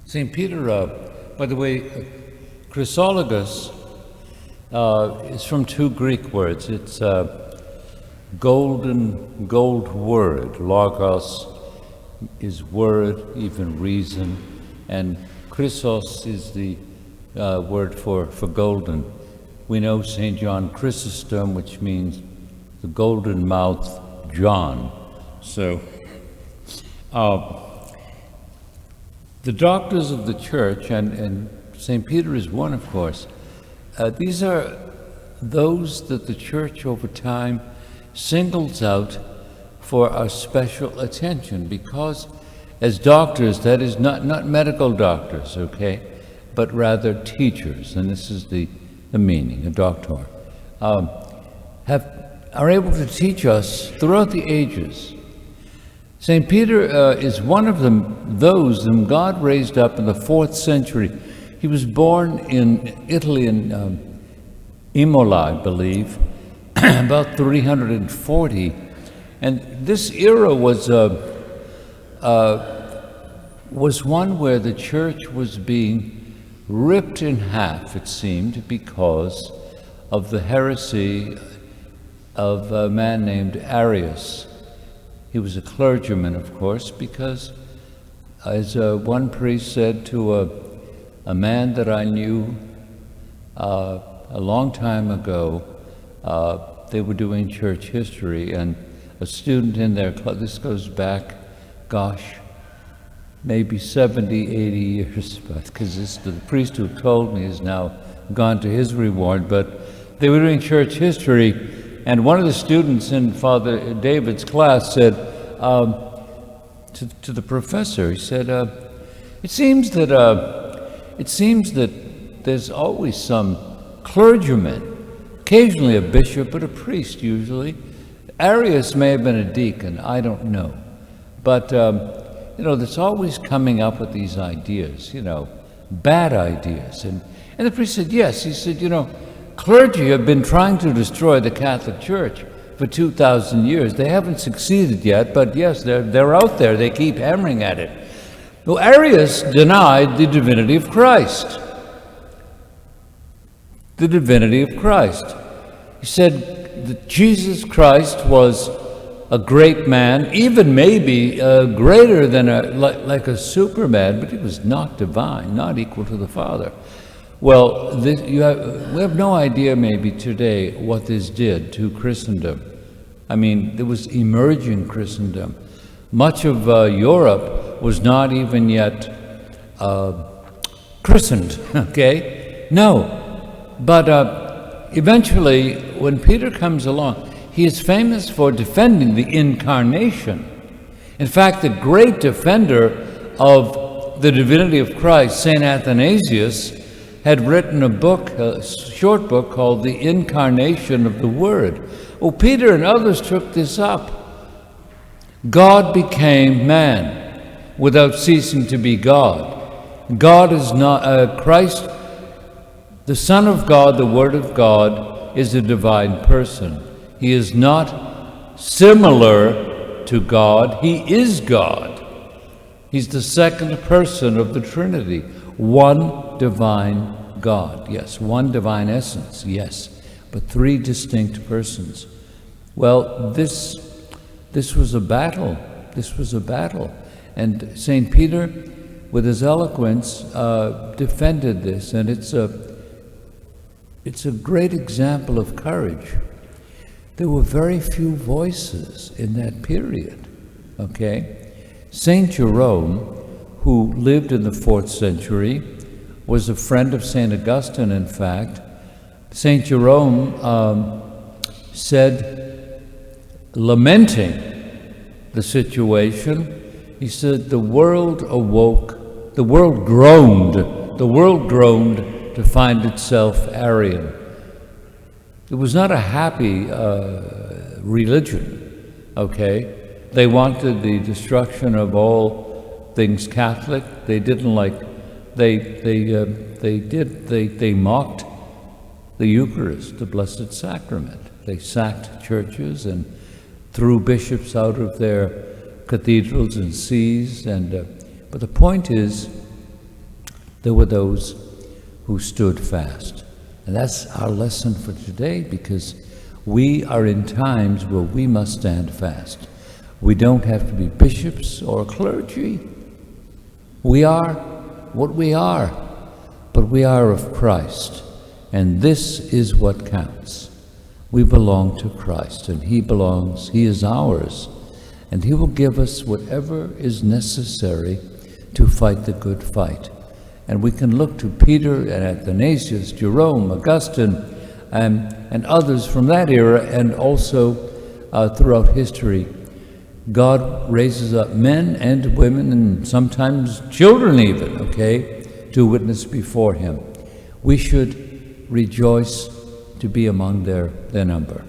St. Peter, by the way, Chrysologus is from two Greek words. It's gold word. Logos is word, even reason, and Chrysos is the word for golden. We know St. John Chrysostom, which means the golden mouth John. So the doctors of the church, and St. Peter is one, of course, these are those that the church over time singles out for our special attention, because as doctors, that is not medical doctors, okay, but rather teachers, and this is the meaning, a doctor, are able to teach us throughout the ages. St. Peter is one of those whom God raised up in the 4th century. He was born in Italy, in Imola, I believe, about 340. And this era was one where the church was being ripped in half, it seemed, because of the heresy of a man named Arius. He was a clergyman, of course, because, as one priest said to a man that I knew a long time ago, they were doing church history, and a student in their class, this goes back, gosh, maybe 70, 80 years, because the priest who told me is now gone to his reward, but they were doing church history, and one of the students in Father David's class said to the professor, he said, it seems that there's always some clergyman, occasionally a bishop, but a priest usually. Arius may have been a deacon, I don't know. But, that's always coming up with these ideas, bad ideas. And the priest said, yes. He said, clergy have been trying to destroy the Catholic Church for 2,000 years. They haven't succeeded yet, but yes, they're out there. They keep hammering at it. Well, Arius denied the divinity of Christ. The divinity of Christ. He said that Jesus Christ was a great man, even maybe greater than like a Superman, but he was not divine, not equal to the Father. Well, we have no idea maybe today what this did to Christendom. I mean, there was emerging Christendom. Much of Europe was not even yet christened, okay? No. But eventually, when Peter comes along, he is famous for defending the incarnation. In fact, the great defender of the divinity of Christ, St. Athanasius, had written a short book called The Incarnation of the Word. Well, Peter and others took this up. God became man without ceasing to be God. God is not, Christ, the Son of God, the Word of God, is a divine person. He is not similar to God. He is God. He's the second person of the Trinity. One divine God, yes. One divine essence, yes. But three distinct persons. Well, this was a battle. This was a battle. And St. Peter, with his eloquence, defended this. And it's a great example of courage. There were very few voices in that period, okay? St. Jerome, who lived in the 4th century, was a friend of St. Augustine, in fact. St. Jerome said, lamenting the situation, he said, the world awoke, the world groaned to find itself Arian. It was not a happy religion, okay? They wanted the destruction of all things Catholic. They didn't like, they mocked the Eucharist, the Blessed Sacrament. They sacked churches and threw bishops out of their cathedrals and sees. But the point is, There were those who stood fast. And that's our lesson for today, because we are in times where we must stand fast. We don't have to be bishops or clergy. We are what we are, but we are of Christ. And this is what counts. We belong to Christ, and He is ours. And He will give us whatever is necessary to fight the good fight. And we can look to Peter and Athanasius, Jerome, Augustine, and others from that era, and also throughout history. God raises up men and women, and sometimes children even, to witness before Him. We should rejoice to be among their number.